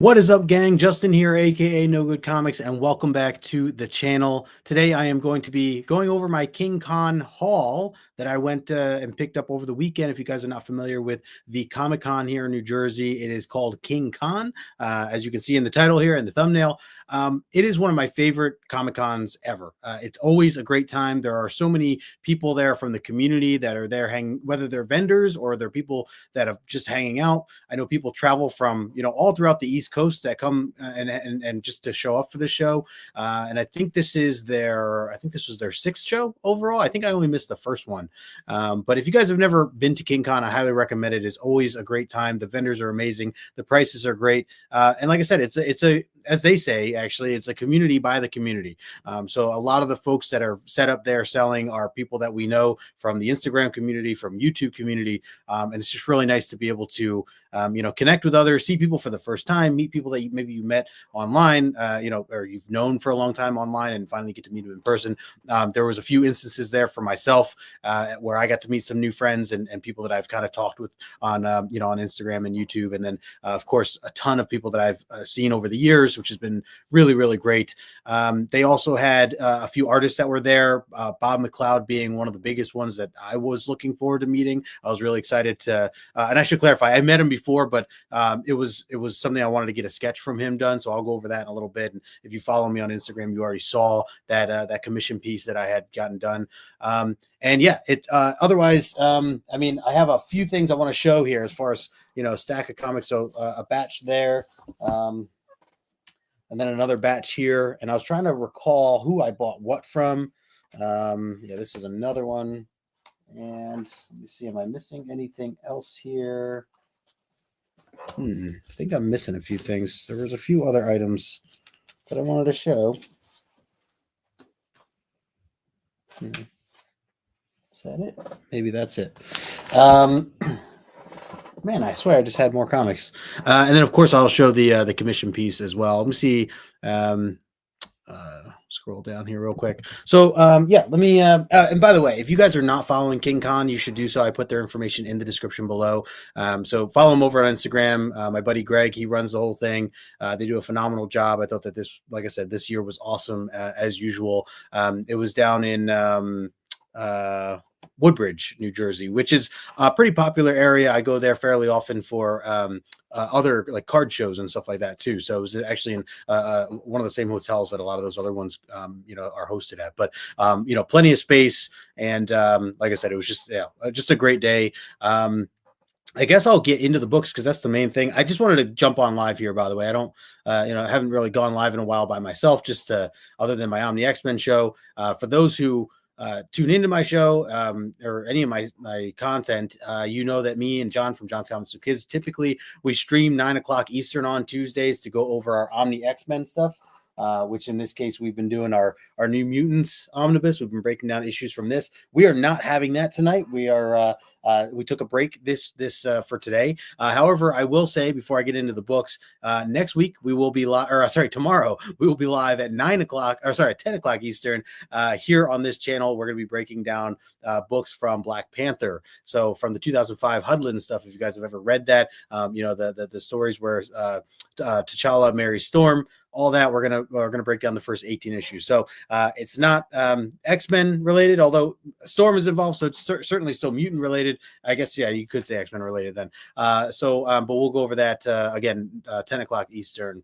What is up, gang? Justin here, aka No Good Comics, and welcome back to the channel. Today, I am going to be going over my King Kon haul that I went and picked up over the weekend. If you guys are not familiar with the Comic Con here in New Jersey, it is called King Kon, as you can see in the title here and the thumbnail. It is one of my favorite Comic Cons ever. It's always a great time. There are so many people there from the community that are there hanging, whether they're vendors or they're people that are just hanging out. I know people travel from all throughout the East Coast that come and just to show up for the show. And I think this was their sixth show overall. I think I only missed the first one. But if you guys have never been to King Kon, I highly recommend it. It's always a great time. The vendors are amazing. The prices are great. And like I said, it's a as they say, actually, it's a community by the community. So a lot of the folks that are set up there selling are people that we know from the Instagram community, from YouTube community. And it's just really nice to be able to, connect with others, see people for the first time, meet people that maybe you met online, or you've known for a long time online and finally get to meet them in person. There was a few instances there for myself where I got to meet some new friends and people that I've kind of talked with on, on Instagram and YouTube. And then, of course, a ton of people that I've seen over the years, which has been really, really great. They also had a few artists that were there, Bob McLeod being one of the biggest ones that I was looking forward to meeting. I was really excited to, and I should clarify, I met him before, but it was something I wanted to get a sketch from him done. So I'll go over that in a little bit. And if you follow me on Instagram, you already saw that commission piece that I had gotten done. And yeah, otherwise, I have a few things I want to show here as far as, a stack of comics. So a batch there. And then another batch here. And I was trying to recall who I bought what from. This is another one. And let me see, am I missing anything else here? I think I'm missing a few things. There was a few other items that I wanted to show. Is that it? Maybe that's it. Man, I swear I just had more comics. And then, of course, I'll show the commission piece as well. Let me see. Scroll down here real quick. So, let me, and by the way, if you guys are not following King Kon, you should do so. I put their information in the description below. So follow them over on Instagram. My buddy Greg, he runs the whole thing. They do a phenomenal job. I thought that this, like I said, this year was awesome as usual. It was down in, Woodbridge, New Jersey, which is a pretty popular area. I go there fairly often for other like card shows and stuff like that too. So it was actually in one of the same hotels that a lot of those other ones, are hosted at. But plenty of space, and like I said, it was just a great day. I guess I'll get into the books because that's the main thing. I just wanted to jump on live here, by the way. I don't, I haven't really gone live in a while by myself, just other than my Omni X-Men show. For those who tune into my show or any of my content, you know that me and John from John's Comics for Kids, typically we stream 9 o'clock Eastern on Tuesdays to go over our Omni X-Men stuff. Which in this case, we've been doing our New Mutants omnibus. We've been breaking down issues from this. We are not having that tonight. We are we took a break this for today. However, I will say before I get into the books, next week we will be live, tomorrow we will be live at 10 o'clock Eastern here on this channel. We're going to be breaking down books from Black Panther. So from the 2005 Hudlin stuff, if you guys have ever read that, the stories where T'Challa marries Storm, all that we're gonna break down the first 18 issues. So it's not X-Men related, although Storm is involved, so it's certainly still mutant related. I guess you could say X-Men related then. But we'll go over that again 10 o'clock Eastern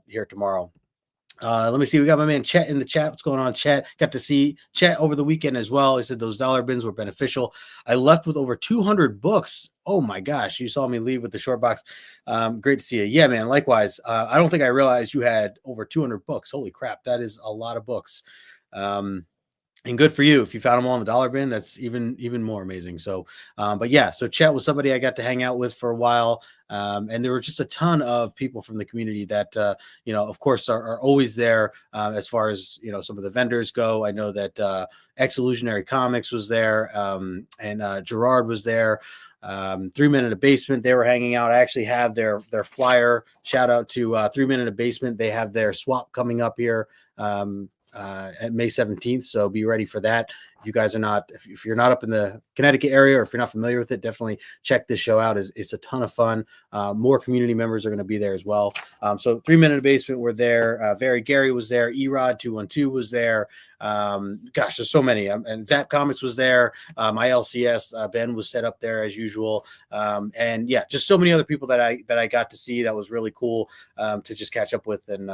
here tomorrow. Let me see. We got my man Chet in the chat. What's going on, Chet? Got to see Chet over the weekend as well. He said those dollar bins were beneficial. I left with over 200 books. Oh my gosh. You saw me leave with the short box. Great to see you. Yeah, man. Likewise. I don't think I realized you had over 200 books. Holy crap. That is a lot of books. And good for you. If you found them all in the dollar bin, that's even more amazing. So, so Chet was somebody I got to hang out with for a while. And there were just a ton of people from the community that, of course, are always there as far as, some of the vendors go. I know that Ex-Illusionary Comics was there, and Gerard was there. 3 Men in a Basement, they were hanging out. I actually have their flyer. Shout out to 3 Men in a Basement. They have their swap coming up here. at May 17th. So be ready for that. If you guys are not, if you're not up in the Connecticut area, or if you're not familiar with it, definitely check this show out. It's a ton of fun. More community members are going to be there as well. So 3 Men in the Basement were there. Very Gary was there. Erod 212 was there. Gosh, there's so many. And Zap Comics was there. My LCS Ben was set up there as usual. And yeah, just so many other people that I got to see. That was really cool to just catch up with. And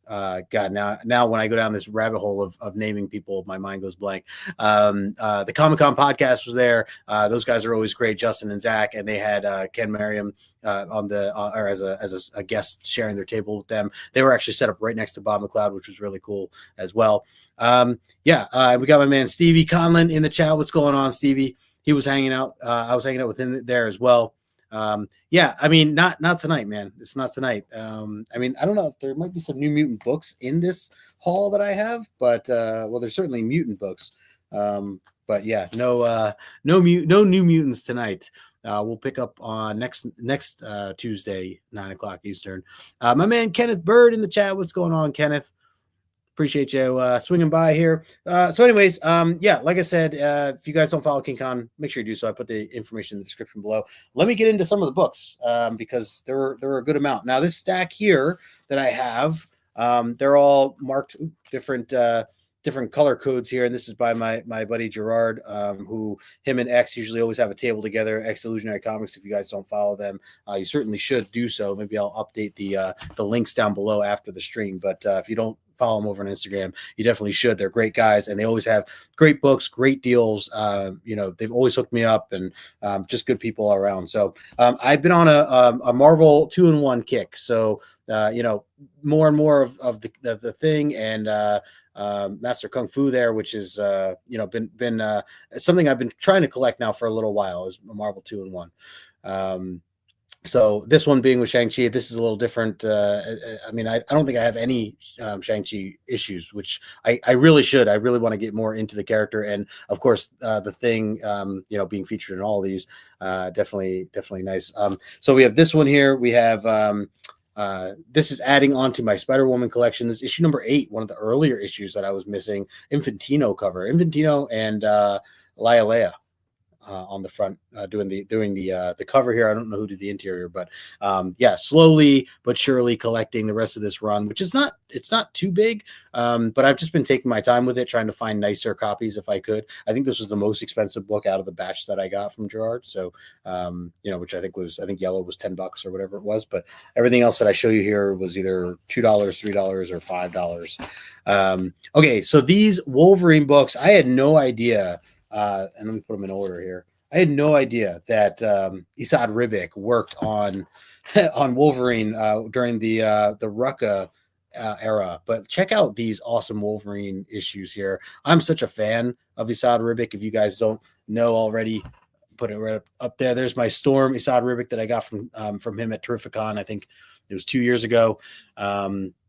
God, now when I go down this rabbit hole of naming people, my mind goes blank. The Comic-Con podcast was there. Those guys are always great, Justin and Zach, and they had Ken Merriam or as a guest sharing their table with them. They were actually set up right next to Bob McLeod, which was really cool as well. We got my man Stevie Conlon in the chat. What's going on, Stevie? He was hanging out. I was hanging out with him there as well. I mean, not tonight, man. It's not tonight. I mean, I don't know if there might be some New Mutant books in this haul that I have, but well, there's certainly mutant books. But yeah, no New Mutants tonight. We'll pick up on next Tuesday, 9:00 Eastern. My man Kenneth Bird in the chat. What's going on, Kenneth? Appreciate you swinging by here. So anyways, like I said, if you guys don't follow King Kon, make sure you do so. I put the information in the description below. Let me get into some of the books because there were a good amount. Now this stack here that I have, they're all marked different color codes here, and this is by my buddy Gerard, who him and X usually always have a table together. X Illusionary Comics. If you guys don't follow them, you certainly should do so. Maybe I'll update the links down below after the stream. But if you don't follow them over on Instagram, you definitely should. They're great guys, and they always have great books, great deals. They've always hooked me up, and just good people all around. So I've been on a Marvel 2-in-1 kick. So more and more of the thing, and Master Kung Fu there, which is been something I've been trying to collect now for a little while, is a Marvel 2-in-1. So this one being with Shang-Chi, this is a little different. I mean, I don't think I have any Shang-Chi issues, which I really should. I really want to get more into the character, and of course, the Thing, being featured in all of these, definitely nice. So we have this one here. We have this is adding on to my Spider-Woman collection. This is issue number 8, one of the earlier issues that I was missing. Infantino cover, Infantino and Leia on the front, doing the cover here. I don't know who did the interior, but slowly but surely collecting the rest of this run, which is not too big, but I've just been taking my time with it, trying to find nicer copies if I could. I think this was the most expensive book out of the batch that I got from Gerard. So which I think yellow was $10 or whatever it was, but everything else that I show you here was either $2, $3, or $5. Okay, so these Wolverine books, I had no idea. And let me put them in order here. I had no idea that Esad Ribic worked on Wolverine during the Rucka era. But check out these awesome Wolverine issues here. I'm such a fan of Esad Ribic. If you guys don't know already, put it right up there. There's my Storm Esad Ribic that I got from him at Terrificon. I think it was 2 years ago.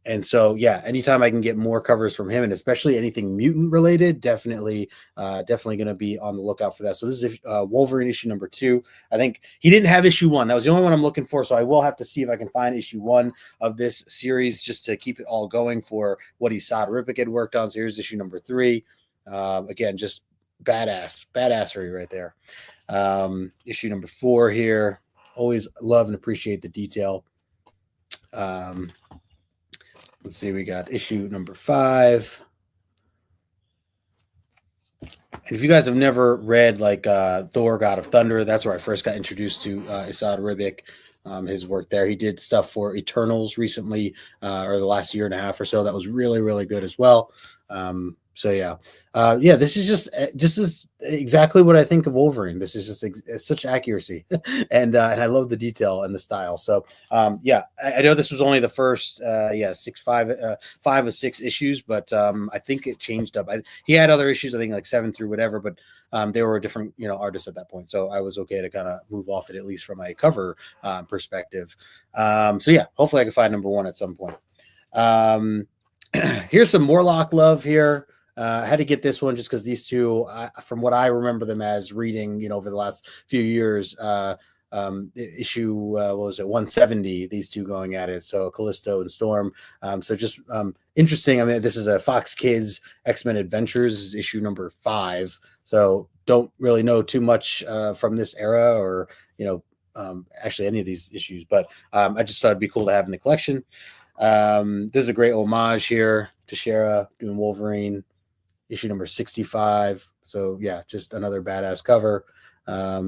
And so, anytime I can get more covers from him, and especially anything mutant related, definitely going to be on the lookout for that. So this is Wolverine issue number 2. I think he didn't have issue 1. That was the only one I'm looking for. So I will have to see if I can find issue 1 of this series just to keep it all going for what Esad Ribic had worked on. So here's issue number 3. Again, just badassery right there. Issue number 4 here. Always love and appreciate the detail. Let's see, we got issue number 5. And if you guys have never read Thor, God of Thunder, that's where I first got introduced to Esad Ribic, his work there. He did stuff for Eternals recently, or the last year and a half or so. That was really, really good as well. This is just exactly what I think of Wolverine. This is just such accuracy, and I love the detail and the style. So I know this was only the first 5 of 6 issues, but I think it changed up. He had other issues, I think like 7 through whatever, but they were different artists at that point, so I was okay to kind of move off it, at least from a cover perspective. Hopefully I can find number 1 at some point. Here's some Morlock love here. I had to get this one just because these two, from what I remember them as reading, over the last few years, issue, what was it, 170, these two going at it. So Callisto and Storm. So just interesting. I mean, this is a Fox Kids X-Men Adventures, is issue number 5. So don't really know too much from this era, or, actually any of these issues, but I just thought it'd be cool to have in the collection. This is a great homage here to Shara doing Wolverine, issue number 65. So yeah, just another badass cover.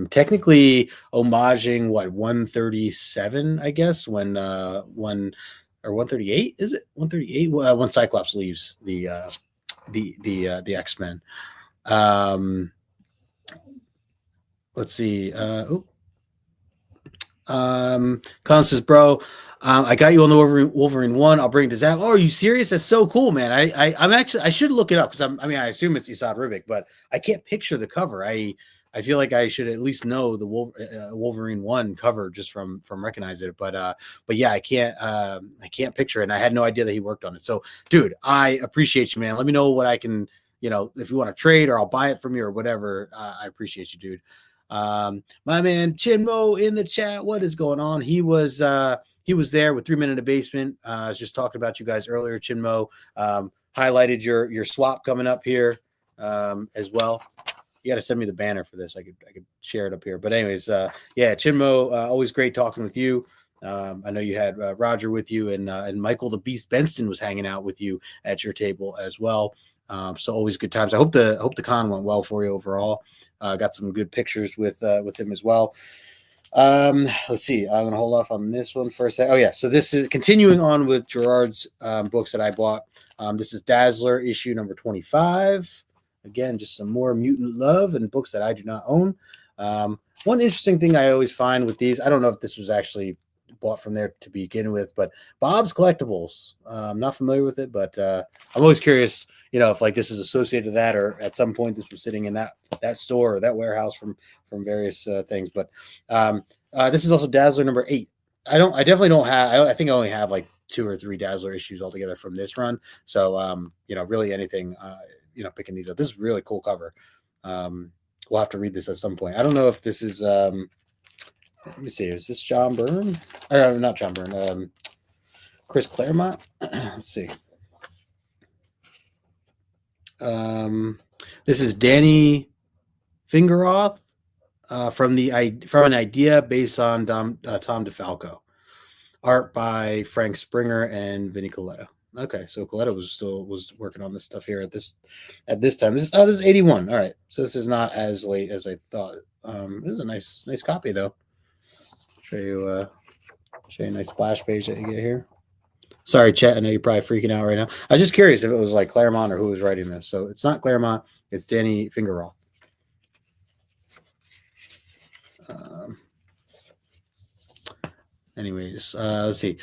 Technically homaging 137, I guess, when or 138, is it 138? When Cyclops leaves the X-Men. Let's see. Con says, bro, I got you on the Wolverine 1. I'll bring it to Zap. Oh, are you serious? That's so cool, man. I'm actually, I should look it up, because I assume it's Esad Ribic, but I can't picture the cover. I feel like I should at least know the Wolverine 1 cover just from recognizing it. But yeah, I can't picture it. And I had no idea that he worked on it. So, dude, I appreciate you, man. Let me know what I can, if you want to trade, or I'll buy it from you or whatever. I appreciate you, dude. My man Chinmo in the chat, what is going on? He was there with 3 Men in the Basement. I was just talking about you guys earlier. Chinmo highlighted your swap coming up here as well. You got to send me the banner for this. I could share it up here. But anyways, yeah, Chinmo, always great talking with you. I know you had Roger with you, and Michael the Beast Benston was hanging out with you at your table as well. So always good times. I hope the con went well for you overall. Got some good pictures with him as well. Let's see. I'm gonna hold off on this one for a second. Oh yeah, so this is continuing on with Gerard's books that I bought. This is Dazzler issue number 25. Again, just some more mutant love and books that I do not own. One interesting thing I always find with these, I don't know if this was actually bought from there to begin with, but Bob's Collectibles. I'm not familiar with it, but I'm always curious, if like this is associated to that, or at some point this was sitting in that store or that warehouse from various things. But this is also Dazzler number 8. I definitely don't have. I think I only have like 2 or 3 Dazzler issues altogether from this run. So really anything. Picking these up. This is a really cool cover. We'll have to read this at some point. I don't know if this is. Let me see. Is this John Byrne? Not John Byrne. Chris Claremont. Let's see. This is Danny Fingeroth from an idea based on Tom DeFalco. Art by Frank Springer and Vinnie Coletta. Okay, so Coletta was working on this stuff here at this time. This is 81. All right, so this is not as late as I thought. This is a nice copy though. Show you a nice splash page that you get here. Sorry, chat. I know you're probably freaking out right now. I was just curious if it was like Claremont or who was writing this. So it's not Claremont. It's Danny Fingeroth. Anyways, let's see.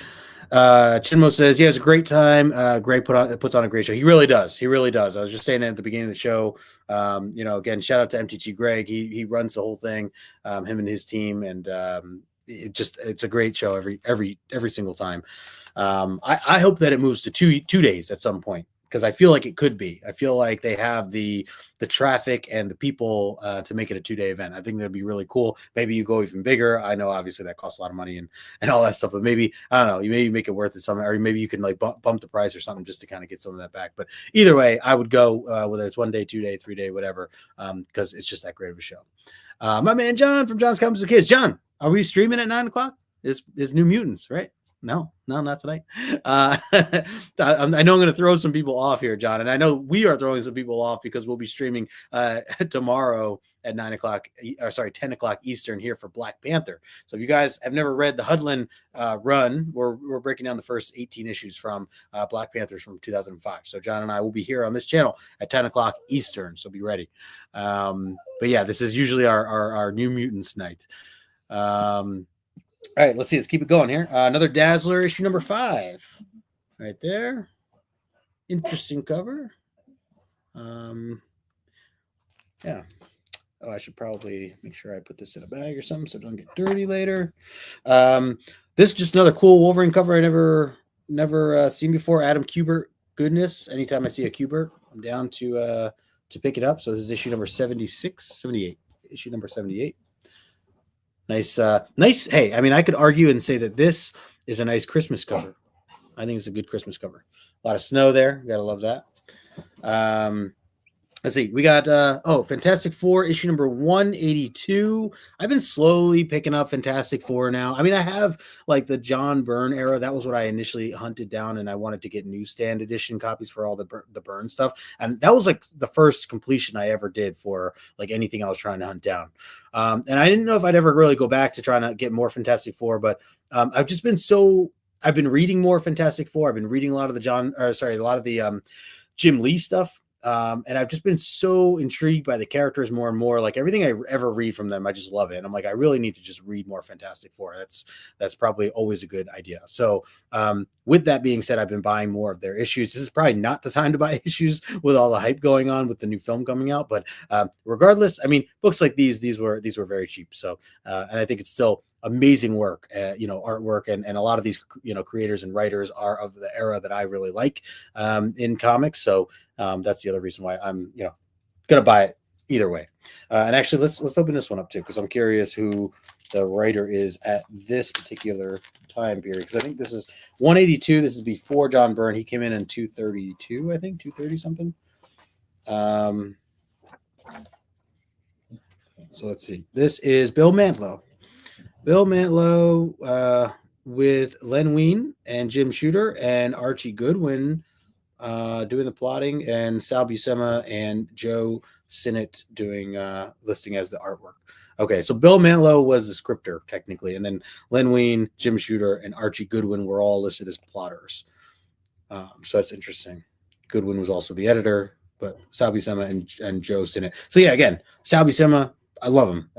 Chinmo says, yeah, it's a great time. Greg puts on a great show. He really does. I was just saying that at the beginning of the show. Again, shout out to MTG Greg. He runs the whole thing, him and his team, and it's a great show every single time. I hope that it moves to two days at some point, because I feel like it could be. I feel like they have the traffic and the people to make it a 2-day event. I think that'd be really cool. Maybe you go even bigger. I know obviously that costs a lot of money and all that stuff, but maybe, I don't know, you maybe make it worth it something, or maybe you can like bump the price or something just to kind of get some of that back. But either way, I would go whether it's 1 day, 2 day, 3 day, whatever, because it's just that great of a show. My man John from John's Comics with Kids. John, are we streaming at 9:00? Is New Mutants, right? No, not tonight. I know I'm going to throw some people off here, John, and I know we are throwing some people off because we'll be streaming tomorrow at 10 o'clock Eastern here for Black Panther. So if you guys have never read the Hudlin run, we're breaking down the first 18 issues from Black Panthers from 2005. So John and I will be here on this channel at 10 o'clock Eastern. So be ready. But yeah, this is usually our New Mutants night. All right, let's see. Let's keep it going here. Another Dazzler issue number 5, right there. Interesting cover. Yeah. Oh, I should probably make sure I put this in a bag or something so it doesn't get dirty later. This is just another cool Wolverine cover I never seen before. Adam Kubert goodness. Anytime I see a Kubert, I'm down to pick it up. So this is issue number 78. Issue number 78. Nice. Hey, I mean, I could argue and say that this is a nice Christmas cover. I think it's a good Christmas cover. A lot of snow there. Gotta love that. Um, let's see. We got Fantastic Four issue number 182. I've been slowly picking up Fantastic Four now. I mean, I have like the John Byrne era. That was what I initially hunted down, and I wanted to get newsstand edition copies for all the Byrne stuff. And that was like the first completion I ever did for like anything I was trying to hunt down. And I didn't know if I'd ever really go back to trying to get more Fantastic Four, but I've been reading more Fantastic Four. I've been reading a lot of the Jim Lee stuff. And I've just been so intrigued by the characters more and more. Like everything I ever read from them, I just love it. And I'm like, I really need to just read more Fantastic Four. That's probably always a good idea. So with that being said, I've been buying more of their issues. This is probably not the time to buy issues with all the hype going on with the new film coming out. But regardless, I mean, books like these were very cheap. So and I think it's still amazing work, artwork, and a lot of these creators and writers are of the era that I really like in comics. So that's the other reason why I'm gonna buy it either way. And actually, let's open this one up too, because I'm curious who the writer is at this particular time period. Because I think this is 182. This is before John Byrne. He came in 232, I think 230 something. So let's see. This is Bill Mantlo. Bill Mantlo with Len Wein and Jim Shooter and Archie Goodwin doing the plotting, and Sal Buscema and Joe Sinnott doing listing as the artwork. Okay, so Bill Mantlo was the scripter technically, and then Len Wein, Jim Shooter, and Archie Goodwin were all listed as plotters. So that's interesting. Goodwin was also the editor, but Sal Buscema and Joe Sinnott. So yeah, again, Sal Buscema, I love him.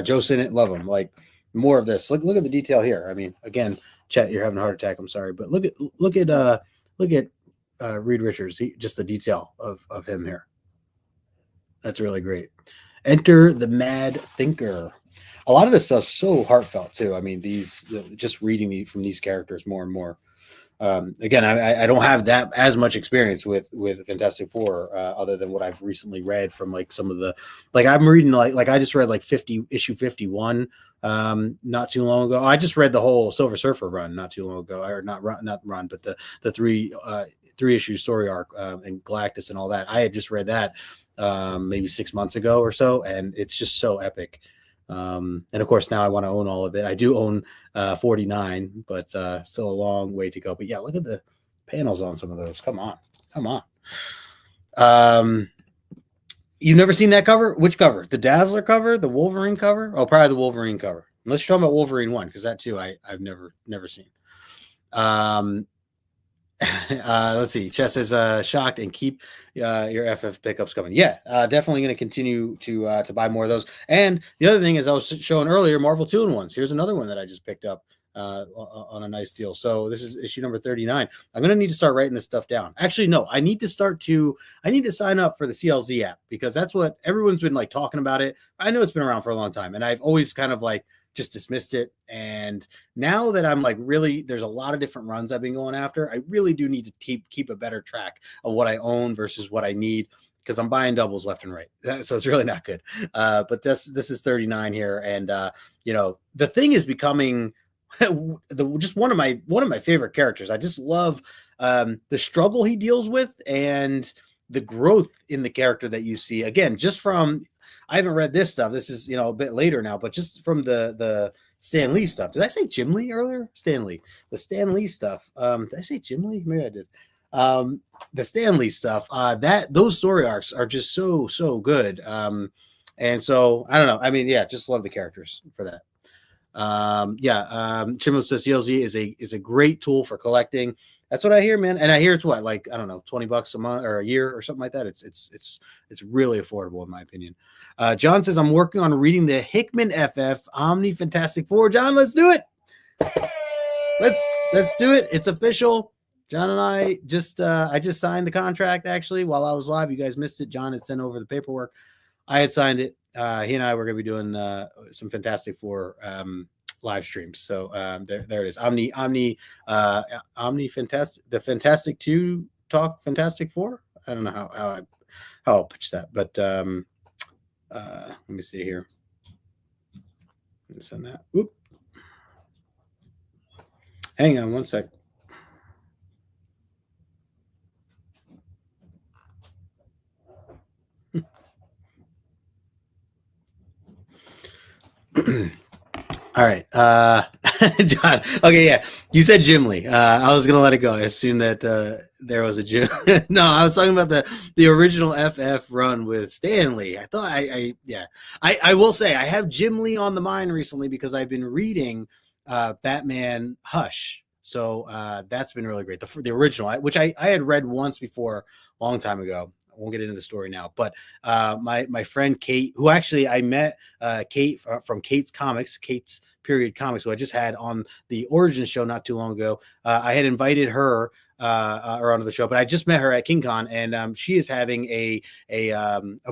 Joe Sinnott, love him. Like more of this. Look at the detail here. I mean, again, chat, you're having a heart attack. I'm sorry, but look at Reed Richards. Just the detail of him here. That's really great. Enter the Mad Thinker. A lot of this stuff's so heartfelt too. I mean, just reading from these characters more and more. Again, I don't have that as much experience with Fantastic Four other than what I've recently read from like some of the, like I'm reading like I just read like issue 51 not too long ago. I just read the whole Silver Surfer run not too long ago, or not run, but the three issue story arc and Galactus and all that. I had just read that maybe 6 months ago or so, and it's just so epic. And of course, now I want to own all of it. I do own 49, but still a long way to go. But yeah, look at the panels on some of those. Come on. You've never seen that cover? Which cover? The Dazzler cover? The Wolverine cover? Oh, probably the Wolverine cover. Unless you're talking about Wolverine 1, because that too I've never seen. Let's see. Chess is shocked, and keep your FF pickups coming. Yeah, definitely going to continue to buy more of those. And the other thing is, I was showing earlier, Marvel 2-in-1s. Here's another one that I just picked up on a nice deal. So this is issue number 39. I'm going to need to start writing this stuff down. Actually, no, I need to sign up for the CLZ app, because that's what everyone's been like talking about it. I know it's been around for a long time, and I've always kind of like just dismissed it. And now that I'm like really, there's a lot of different runs I've been going after, I really do need to keep a better track of what I own versus what I need, because I'm buying doubles left and right. So it's really not good. But this is 39 here. And the thing is becoming just one of my favorite characters. I just love the struggle he deals with and the growth in the character that you see. Again, just from, I haven't read this stuff. This is, a bit later now, but just from the Stan Lee stuff. Did I say Jim Lee earlier? Stan Lee. The Stan Lee stuff. Did I say Jim Lee? Maybe I did. The Stan Lee stuff. Those story arcs are just so good. And so I don't know. I mean, yeah, just love the characters for that. Chimo says CLZ is a great tool for collecting. That's what I hear, man. And I hear it's what, like, I don't know, $20 a month or a year or something like that. It's really affordable in my opinion. John says, I'm working on reading the Hickman FF Omni Fantastic Four. John, let's do it. Let's do it. It's official. John and I just signed the contract actually while I was live. You guys missed it. John had sent over the paperwork. I had signed it. He and I were going to be doing some Fantastic Four live streams. So there it is. Omni Fantastic, the Fantastic 2 talk Fantastic Four. I don't know how I'll pitch that, but let me see here. Send that. Oop. Hang on one sec. All right. John. Okay, yeah. You said Jim Lee. I was gonna let it go. I assumed that there was a Jim. No, I was talking about the original FF run with Stanley. I thought yeah. I will say I have Jim Lee on the mind recently because I've been reading Batman Hush. So that's been really great. The original, which I had read once before a long time ago. I won't get into the story now, but my friend Kate, who actually I met Kate from Kate's Comics, Kate's Period Comics, who I just had on the Origin show not too long ago. I had invited her or onto the show, but I just met her at King Kon, and she is having a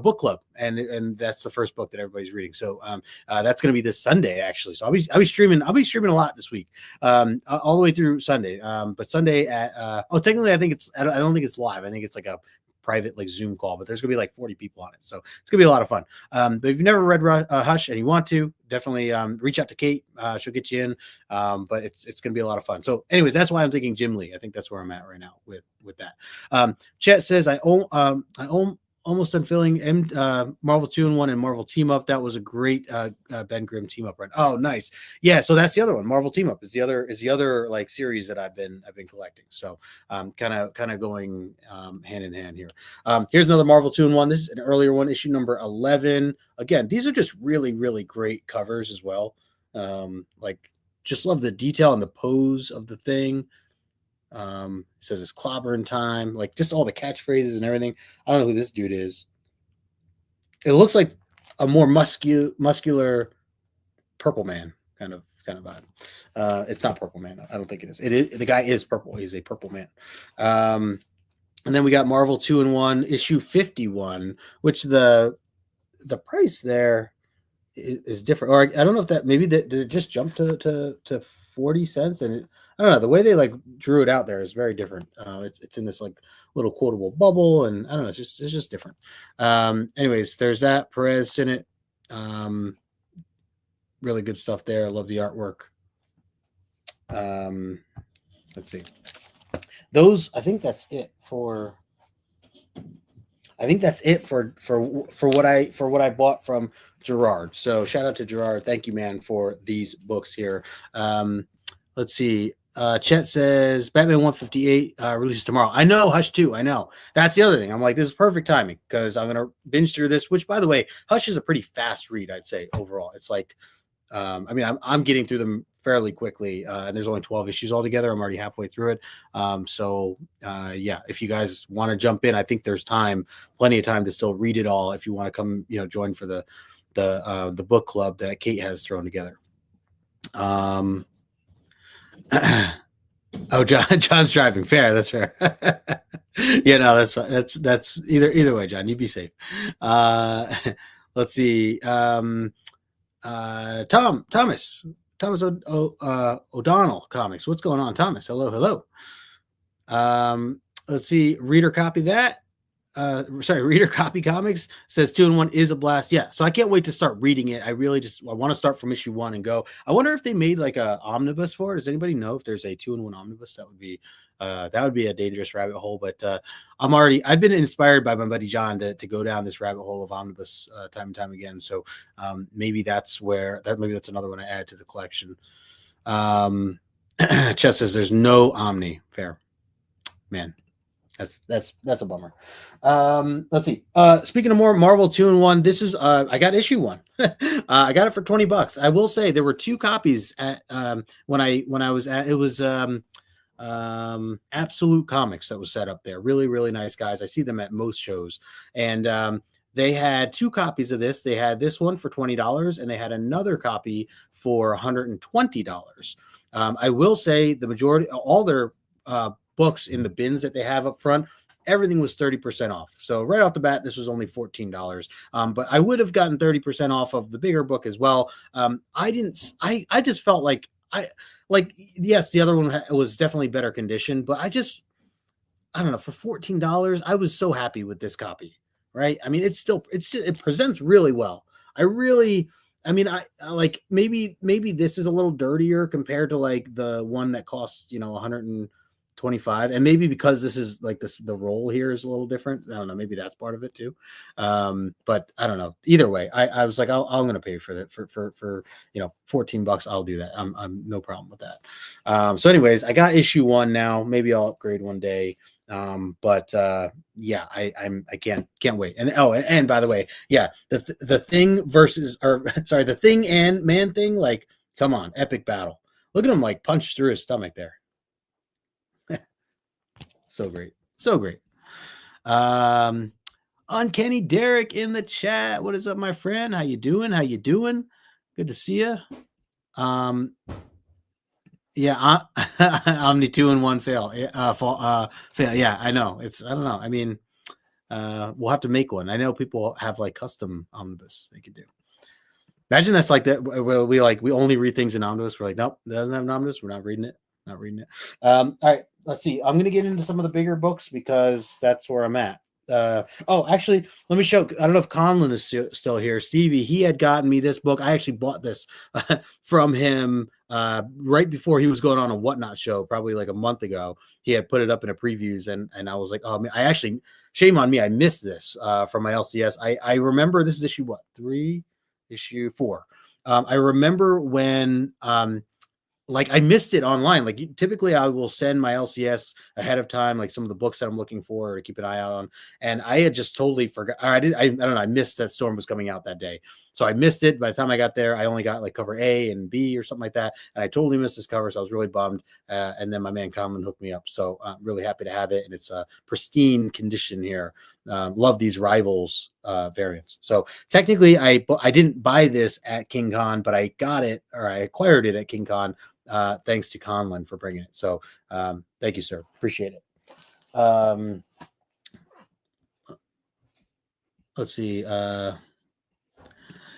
book club, and that's the first book that everybody's reading. So that's going to be this Sunday actually. So I'll be streaming a lot this week, all the way through Sunday. But Sunday at technically I don't think it's live. I think it's like a private like Zoom call, but there's gonna be like 40 people on it, so it's gonna be a lot of fun. But if you've never read Hush and you want to, definitely reach out to Kate. She'll get you in. But it's gonna be a lot of fun. So, anyways, that's why I'm thinking Jim Lee. I think that's where I'm at right now with that. Chet says I own almost done filling Marvel 2-in-1 and Marvel Team Up. That was a great Ben Grimm team up run. Oh, nice. Yeah, so that's the other one. Marvel Team Up is the other like series that I've been collecting. So kind of going hand in hand here. Here's another Marvel 2-in-1. This is an earlier one, issue number 11. Again, these are just really, really great covers as well. Like just love the detail and the pose of the thing. It says it's clobbering time, like just all the catchphrases and everything. I don't know who this dude is. It looks like a more muscular Purple Man kind of vibe. It's not Purple Man though. I don't think it is. It is the guy is purple. He's a Purple Man. And then we got Marvel 2-in-1 issue 51, which the price there is different. Or I don't know if that maybe did it just jump to 40 cents, and I don't know, the way they like drew it out there is very different. It's in this like little quotable bubble, and I don't know, it's just different. Anyways, there's that Perez in it. Really good stuff there. I love the artwork. Let's see. Those, I think that's it for what I bought from Gerard. So shout out to Gerard. Thank you, man, for these books here. Let's see. Chet says Batman 158 releases tomorrow. I know, Hush 2. I know. That's the other thing. I'm like, this is perfect timing because I'm going to binge through this, which, by the way, Hush is a pretty fast read, I'd say, overall. It's like, I mean, I'm getting through them fairly quickly, and there's only 12 issues altogether. I'm already halfway through it. Yeah, if you guys want to jump in, I think there's plenty of time to still read it all if you want to come, join for the book club that Kate has thrown together. Oh, John's driving. Fair, that's fair. Yeah, no, that's fine. That's either way, John. You be safe. Let's see. Thomas O'Donnell Comics. What's going on, Thomas? Hello. Let's see. Reader copy that. Reader copy comics says 2-in-1 is a blast. Yeah, so I can't wait to start reading it. I want to start from issue 1 and go. I wonder if they made like a omnibus for it. Does anybody know if there's a 2-in-1 omnibus? That would be a dangerous rabbit hole. But I've been inspired by my buddy John to go down this rabbit hole of omnibus time and time again. So maybe that's another one I add to the collection. Chess says there's no Omni. Fair, man. That's a bummer. Let's see. Speaking of more Marvel 2-in-1, this is I got issue 1. I got it for $20. I will say there were 2 copies at when I was at it was Absolute Comics that was set up there. Really, really nice guys. I see them at most shows. And they had 2 copies of this. They had this one for $20 and they had another copy for $120. I will say the majority, all their books in the bins that they have up front, everything was 30% off. So right off the bat, this was only $14. But I would have gotten 30% off of the bigger book as well. I just felt like yes, the other one was definitely better condition, but I don't know, for $14, I was so happy with this copy, right? I mean, it presents really well. I really I mean, I like maybe this is a little dirtier compared to like the one that costs 125, and maybe because this is like this the roll here is a little different. I don't know, maybe that's part of it too. But I don't know. Either way, I was like, I'm gonna pay for that for $14. I'll do that. I'm no problem with that. So anyways, I got issue one now. Maybe I'll upgrade one day. But yeah, I can't wait. And and by the way, yeah, the thing versus, or sorry, the thing and man thing, like, come on, epic battle. Look at him like punch through his stomach there. So great. So great. Um Uncanny Derek in the chat. What is up, my friend? How you doing? How you doing? Good to see you. Yeah, Omni 2-in-1 fail. Fail. Yeah, I know. I don't know. I mean, we'll have to make one. I know people have like custom omnibus they could do. Imagine that's like that. We only read things in omnibus. We're like, nope, it doesn't have an omnibus. We're not reading it. Not reading it. All right, let's see. I'm gonna get into some of the bigger books because that's where I'm at. Actually, let me show. I don't know if Conlon is still here. Stevie, he had gotten me this book. I actually bought this from him right before he was going on a Whatnot show, probably like a month ago. He had put it up in a previews, and I was like, oh man, I actually, shame on me, I missed this from my LCS. I remember this is issue what, 3, issue 4. I remember when like I missed it online. Like typically I will send my LCS ahead of time, like some of the books that I'm looking for to keep an eye out on. And I had just totally forgot. I don't know. I missed that Storm was coming out that day. So I missed it. By the time I got there, I only got like cover A and B or something like that. And I totally missed this cover. So I was really bummed. And then my man Common hooked me up. So I'm really happy to have it. And it's a pristine condition here. Love these Rivals variants. So technically I didn't buy this at King Kon, but I got it, or I acquired it at King Kon, thanks to Conlon for bringing it. So thank you, sir. Appreciate it. Let's see.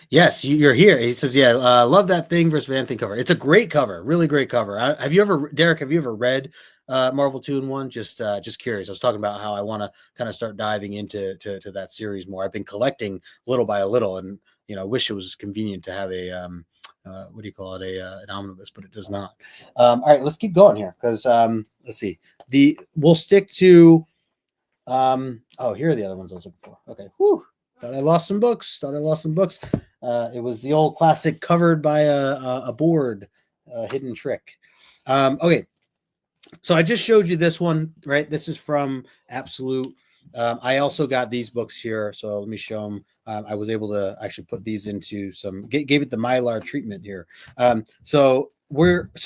Yes, you're here. He says, yeah, love that Thing versus Van Thing cover. It's a great cover, really great cover. Have you ever, Derek, have you ever read Marvel 2-in-1? Just curious. I was talking about how I want to kind of start diving into to that series more. I've been collecting little by a little, and wish it was convenient to have a what do you call it, an omnibus, but it does not. All right, let's keep going here because let's see. We'll stick to here are the other ones I was looking for. Okay. Whew. Thought I lost some books. It was the old classic covered by a board, hidden trick. Okay. So I just showed you this one, right? This is from Absolute. I also got these books here. So let me show them. I was able to actually put these into gave it the Mylar treatment here. So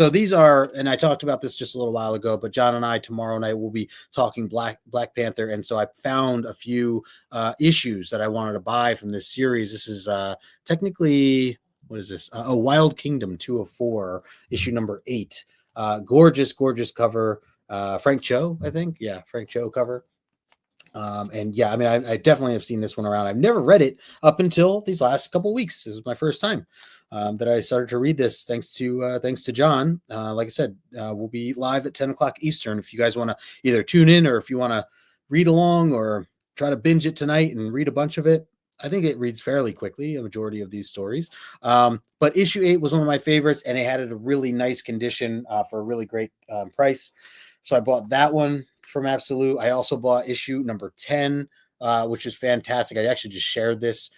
these are, and I talked about this just a little while ago, but John and I tomorrow night will be talking Black Panther. And so I found a few issues that I wanted to buy from this series. This is technically, what is this? Wild Kingdom 204, issue number 8. Gorgeous cover. Frank Cho, I think. Yeah, Frank Cho cover. And yeah, I mean, I definitely have seen this one around. I've never read it up until these last couple of weeks. This is my first time that I started to read this, thanks to John. Like I said, we'll be live at 10 o'clock Eastern. If you guys want to either tune in, or if you want to read along or try to binge it tonight and read a bunch of it. I think it reads fairly quickly, a majority of these stories. But issue 8 was one of my favorites, and it had a really nice condition for a really great price. So I bought that one from Absolute. I also bought issue number 10, which is fantastic. I actually just shared this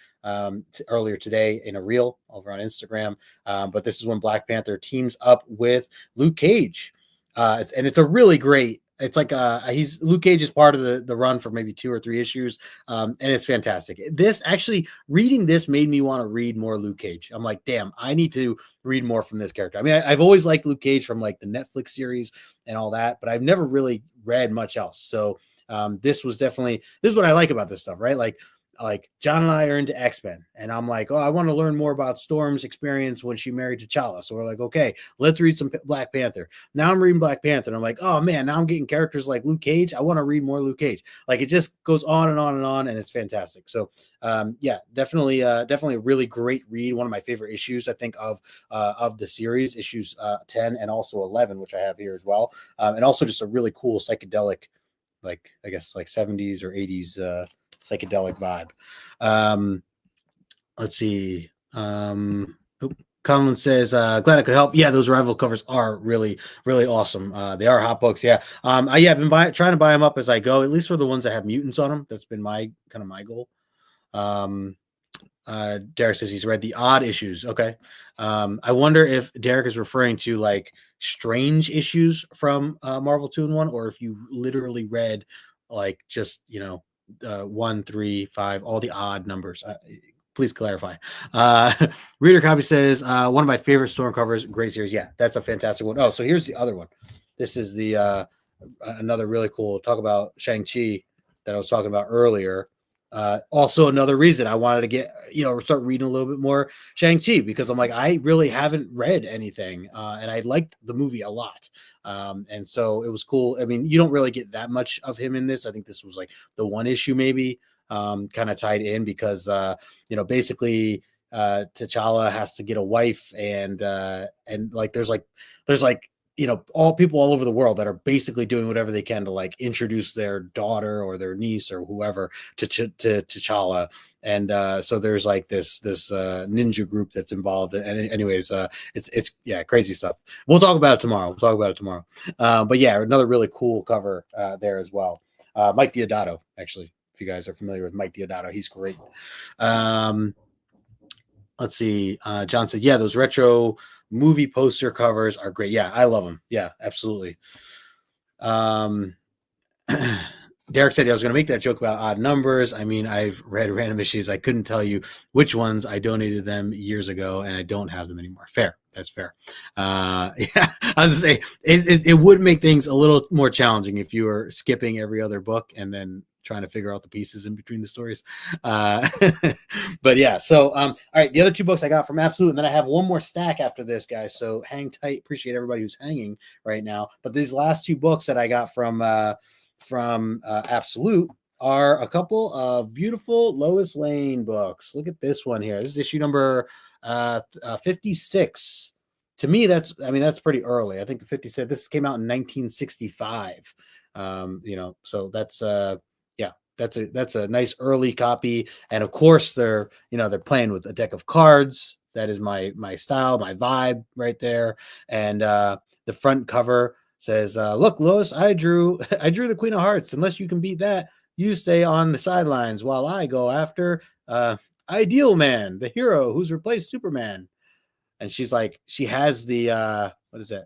earlier today in a reel over on Instagram. But this is when Black Panther teams up with Luke Cage. And it's a really great, it's like Luke Cage is part of the run for maybe 2 or 3 issues. And it's fantastic. Reading this made me want to read more Luke Cage. I'm like, damn, I need to read more from this character. I mean, I've always liked Luke Cage from like the Netflix series and all that, but I've never really read much else. So this is what I like about this stuff, right? Like John and I are into X-Men, and I'm like, I want to learn more about Storm's experience when she married T'Challa. So we're like, okay, let's read some Black Panther. Now I'm reading Black Panther, and I'm like, oh man, now I'm getting characters like Luke Cage. I want to read more Luke Cage. Like it just goes on and on and on, and it's fantastic. So yeah, definitely a really great read. One of my favorite issues, I think, of the series, issues 10 and also 11, which I have here as well. And also just a really cool psychedelic, like I guess like 70s or 80s psychedelic vibe. Let's see. Oop, Conlon says, glad I could help. Yeah, those rival covers are really, really awesome. They are hot books. Yeah. I've been trying to buy them up as I go, at least for the ones that have mutants on them. That's been my kind of my goal. Um, Derek says he's read the odd issues. Okay. I wonder if Derek is referring to like strange issues from Marvel 2-in-1, or if you literally read like just, 1, 3, 5, all the odd numbers. Please clarify. Reader copy says, one of my favorite Storm covers, great series. Yeah, that's a fantastic one. Oh, so here's the other one. This is the another really cool talk about Shang-Chi that I was talking about earlier. Also another reason I wanted to get, start reading a little bit more Shang-Chi, because I'm like, I really haven't read anything. And I liked the movie a lot. And so it was cool. I mean, you don't really get that much of him in this. I think this was like the one issue maybe kind of tied in because, basically T'Challa has to get a wife, and like, there's like, all people all over the world that are basically doing whatever they can to like introduce their daughter or their niece or whoever to T'Challa. And so there's like this ninja group that's involved. And anyways, it's crazy stuff. We'll talk about it tomorrow. But yeah, another really cool cover there as well. Mike Diodato, actually, if you guys are familiar with Mike Diodato, he's great. Let's see. John said, yeah, those retro movie poster covers are great. Yeah, I love them. Yeah, absolutely. Derek said I was going to make that joke about odd numbers. I mean, I've read random issues. I couldn't tell you which ones. I donated them years ago, and I don't have them anymore. Fair. That's fair. Yeah, I was going to say, it would make things a little more challenging if you were skipping every other book and then trying to figure out the pieces in between the stories. But yeah, so all right, the other two books I got from Absolute, and then I have one more stack after this, guys, so hang tight. Appreciate everybody who's hanging right now. But these last two books that I got from Absolute are a couple of beautiful Lois Lane books. Look at this one here. This is issue number 56. To me, that's pretty early. I think the 56, this came out in 1965. So that's that's a nice early copy. And of course they're playing with a deck of cards. That is my style, my vibe right there. And the front cover says, look, Lois, I drew the Queen of Hearts. Unless you can beat that, you stay on the sidelines while I go after Ideal Man, the hero who's replaced Superman. And she's like, she has the what is it?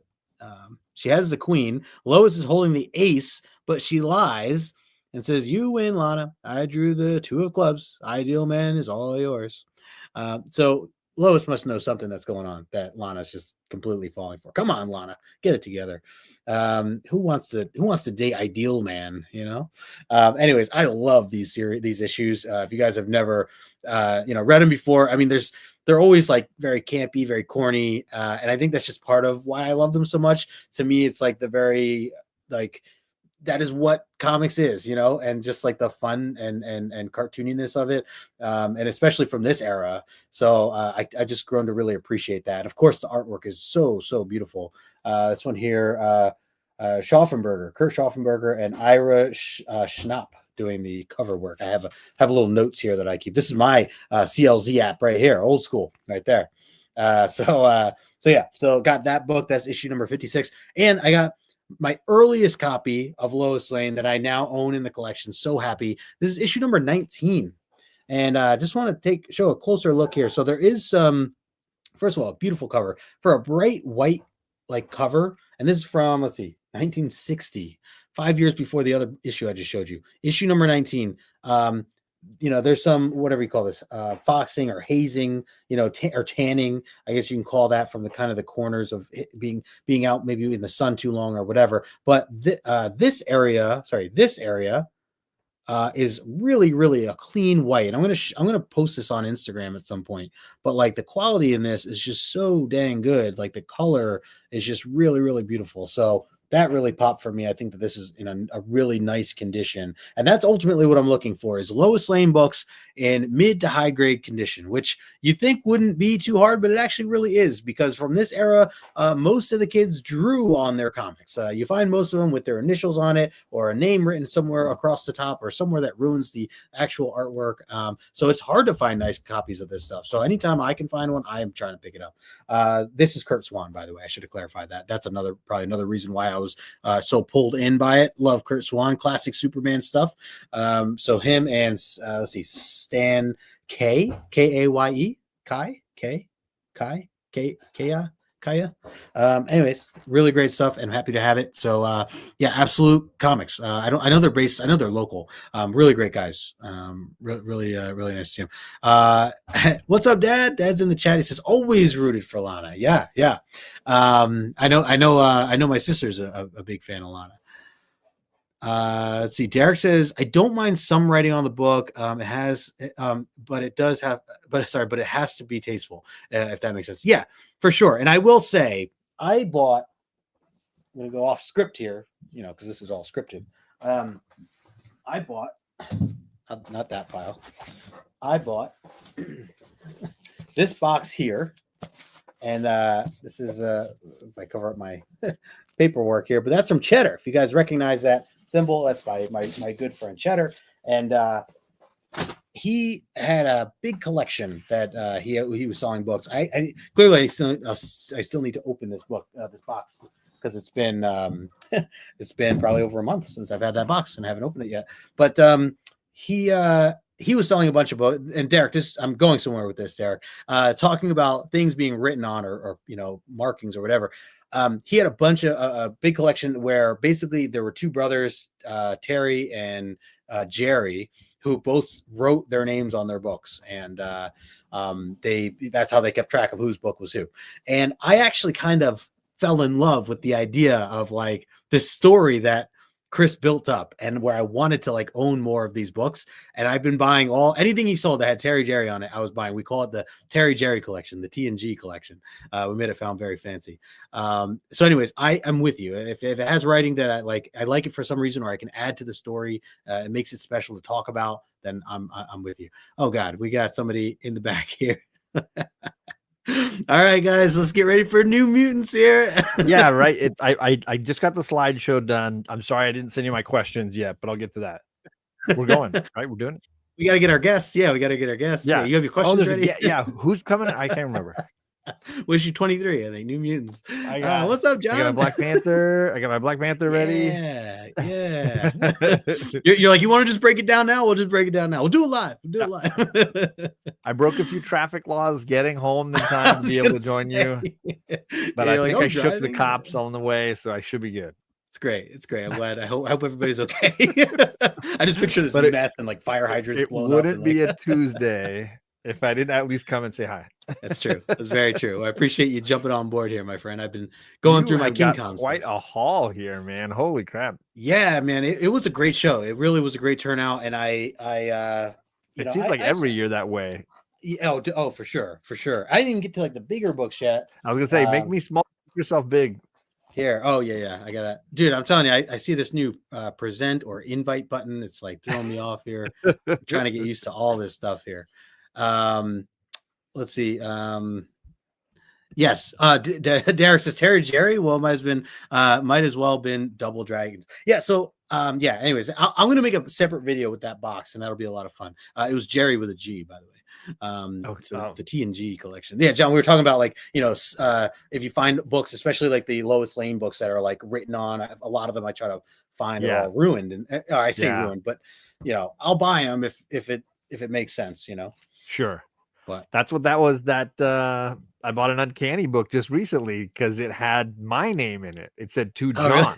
She has the queen. Lois is holding the ace, but she lies and says, you win, Lana. I drew the 2 of clubs. Ideal Man is all yours. So Lois must know something that's going on that Lana's just completely falling for. Come on, Lana, get it together. Who wants to date Ideal Man? Anyways, I love these issues. If you guys have never read them before, I mean, they're always like very campy, very corny, and I think that's just part of why I love them so much. To me, it's like the very like, that is what comics is, and just like the fun and cartooniness of it, and especially from this era. So I just grown to really appreciate that. And of course, the artwork is so beautiful. This one here, Kurt Schaffenberger and Ira Schnapp doing the cover work. I have a little notes here that I keep. This is my CLZ app right here, old school, right there. So got that book. That's issue number 56, and I got my earliest copy of Lois Lane that I now own in the collection. So happy. This is issue number 19. And just want to show a closer look here. So there is first of all, a beautiful cover for a bright white like cover. And this is from, let's see, 1960, 5 years before the other issue I just showed you. Issue number 19. There's some, whatever you call this, foxing or hazing, or tanning, I guess you can call that, from the kind of the corners of being out maybe in the sun too long or whatever. But this area is really, really a clean white. And I'm gonna post this on Instagram at some point. But like, the quality in this is just so dang good. Like, the color is just really, really beautiful. So that really popped for me. I think that this is in a really nice condition, and that's ultimately what I'm looking for: is Lois Lane books in mid to high grade condition, which you think wouldn't be too hard, but it actually really is, because from this era, most of the kids drew on their comics. You find most of them with their initials on it, or a name written somewhere across the top, or somewhere that ruins the actual artwork. So it's hard to find nice copies of this stuff. So anytime I can find one, I am trying to pick it up. This is Kurt Swan, by the way. I should have clarified that. That's probably another reason why I was so pulled in by it. Love Kurt Swan, classic Superman stuff. So him and let's see, Stan Kaye, Kaya. Anyways, really great stuff, and happy to have it. So yeah, Absolute Comics. I know they're based. I know they're local. Really great guys. Really nice to see him. What's up, Dad? Dad's in the chat. He says always rooted for Lana. Yeah. I know my sister's a big fan of Lana. Let's see. Derek says, I don't mind some writing on the book. It has, but it has to be tasteful, if that makes sense. Yeah, for sure. And I will say, I'm going to go off script here, because this is all scripted. I bought, not that pile. I bought this box here. And this is, if I cover up my paperwork here, but that's from Cheddar. If you guys recognize that symbol, that's by my good friend Cheddar. And he had a big collection that he was selling books. I still need to open this box, because it's been probably over a month since I've had that box and I haven't opened it yet. But he was selling a bunch of books. And Derek, I'm going somewhere with this, Derek, talking about things being written on or markings or whatever. He had a bunch of a big collection where basically there were two brothers, Terry and Jerry, who both wrote their names on their books, and that's how they kept track of whose book was who. And I actually kind of fell in love with the idea of like this story that Chris built up, and where I wanted to like own more of these books. And I've been buying anything he sold that had Terry Jerry on it. I was buying. We call it the Terry Jerry collection, the T&G collection. We made it sound very fancy. So anyways, I am with you. If it has writing that I like it for some reason, or I can add to the story, it makes it special to talk about, then I'm with you. Oh God, we got somebody in the back here. All right, guys, let's get ready for New Mutants here. Yeah, right. I just got the slideshow done. I'm sorry I didn't send you my questions yet, but I'll get to that. We're going, right? We're doing it. We got to get our guests. Yeah, we got to get our guests. Yeah, you have your questions ready? Yeah. Who's coming? I can't remember. Wish you 23, I think. New Mutants. What's up, John? I got my Black Panther. Ready. Yeah. You're like, you want to just break it down now? We'll just break it down now. We'll do it live. I broke a few traffic laws getting home in time to be able to join you. But I think I shook the cops on the way, so I should be good. It's great. I'm glad. I hope everybody's okay. I just picture this mess and like fire hydrants blowing up. It wouldn't be a Tuesday if I didn't at least come and say hi. That's true. That's very true. I appreciate you jumping on board here, my friend. I've been going through my King Kon. Quite a haul here, man. Holy crap. Yeah, man. It was a great show. It really was a great turnout. And it seems like every year that way. Oh, for sure. I didn't even get to like the bigger books yet. I was gonna say, make me small, make yourself big. Here. Oh, yeah. I gotta, dude, I'm telling you, I see this new present or invite button. It's like throwing me off here. I'm trying to get used to all this stuff here. Let's see. Yes. Derek says Terry Jerry. Well, might as well been Double Dragons. Yeah. So, yeah. Anyways, I'm going to make a separate video with that box, and that'll be a lot of fun. It was Jerry with a G, by the way. The T&G collection. Yeah, John, we were talking about like, if you find books, especially like the Lois Lane books that are like written on, a lot of them I try to find are all ruined, and I say ruined, but I'll buy them if it makes sense, Sure. But that's what that was. That I bought an Uncanny book just recently because it had my name in it. It said to John. Really?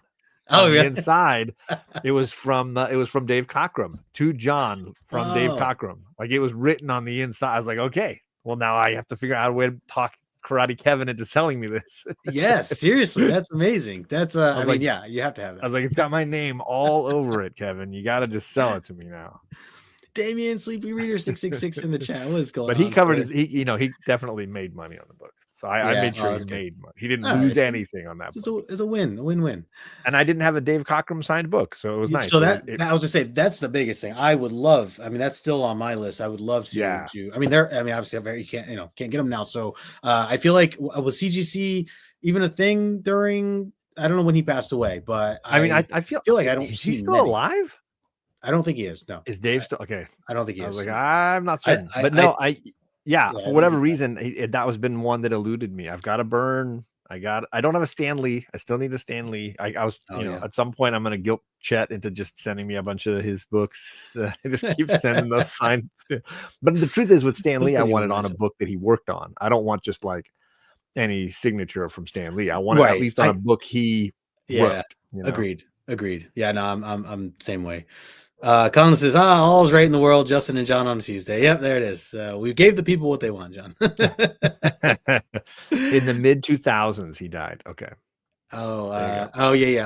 On the inside, it was from Dave Cockrum. To John from Dave Cockrum. Like it was written on the inside. I was like, okay, well now I have to figure out a way to talk Karate Kevin into selling me this. Yes, seriously, that's amazing. That's I mean, yeah, you have to have that. I was like, it's got my name all over it, Kevin. You got to just sell it to me now. Damien Sleepy Reader 666 in the chat. What is going on? But he covered he definitely made money on the book. So I Yeah. made Oh, sure he that's good. made money. He didn't All right. lose anything on that book. It's a win-win. And I didn't have a Dave Cockrum signed book, so it was nice. So that I was just say that's the biggest thing. I would love. I mean, that's still on my list. I would love to. Yeah. I mean, obviously you can't get them now. So I feel like was CGC even a thing during? I don't know when he passed away, but I mean, I feel like I don't is see he still many. alive? I don't think he is. No. Is Dave still okay? I don't think he I was is. like, No. I'm not certain, but I no, yeah, I for think whatever he's reason, that was been one that eluded me. I've got a burn. I don't have a Stan Lee. I still need a Stan Lee. I was, yeah. at some point I'm going to guilt Chet into just sending me a bunch of his books. I just keep sending those signed. But the truth is with Stan Lee, I want it on a book that he worked on. I don't want just like any signature from Stan Lee. I want it at least on a book he wrote. Agreed. Yeah, no, I'm the same way. Colin says, all's right in the world, Justin and John on a Tuesday. Yep, there it is. We gave the people what they want, John. In the mid 2000s, he died. Okay. Yeah.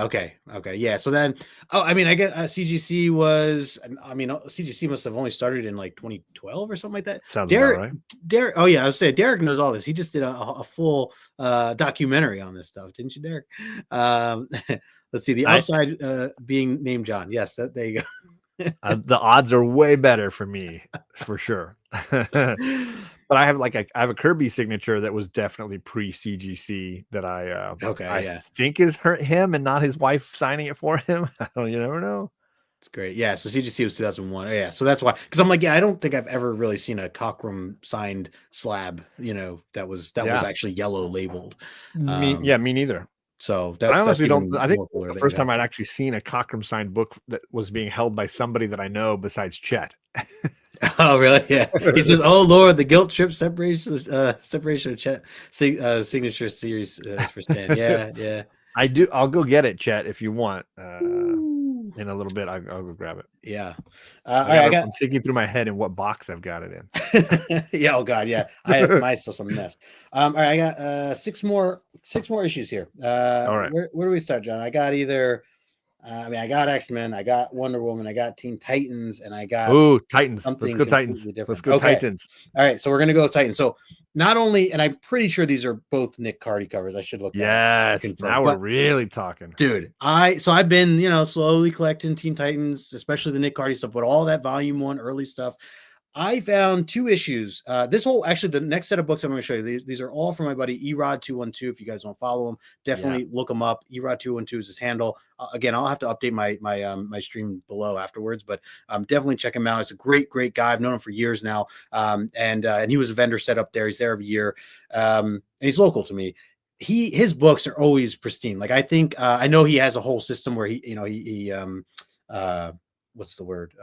Okay. Yeah. So then, I mean, I get CGC was, I mean, CGC must have only started in like 2012 or something like that. Sounds about right. Derek. Oh yeah, I was saying Derek knows all this. He just did a full documentary on this stuff, didn't you, Derek? Let's see. The outside being named John. Yes, there you go. The odds are way better for me, for sure. But I have I have a Kirby signature that was definitely pre CGC that I think is him and not his wife signing it for him. You never know. It's great. Yeah. So CGC was 2001. Yeah. So that's why, because I'm like, I don't think I've ever really seen a Cockrum signed slab. That was actually yellow labeled. Me neither. So I honestly don't. I think the first time I'd actually seen a Cockrum signed book that was being held by somebody that I know besides Chet. Oh, really? Yeah. He says, "Oh Lord, the guilt trip separation of Chet signature series for Stan." Yeah. I do. I'll go get it, Chet, if you want. In a little bit, I'll go grab it. Yeah. I'm thinking through my head in what box I've got it in. Yeah. Oh God. Yeah. I have my still some mess. All right. I got six more issues here. All right. Where do we start, John? I got either. I got X-Men, I got Wonder Woman, I got Teen Titans, and I got Titans. Let's go Titans. Let's go Titans. All right, so we're gonna go Titans. So not only, and I'm pretty sure these are both Nick Cardy covers. I should look. Yes, now we're really talking, dude. I've been slowly collecting Teen Titans, especially the Nick Cardy stuff, but all that Volume 1 early stuff. I found 2 issues. The next set of books I'm going to show you, these are all from my buddy Erod212. If you guys want to follow him, definitely look him up. Erod212 is his handle. Again, I'll have to update my stream below afterwards, but definitely check him out. He's a great guy. I've known him for years now. And he was a vendor set up there. He's there every year. And he's local to me. His books are always pristine. Like, I think, I know he has a whole system where he what's the word?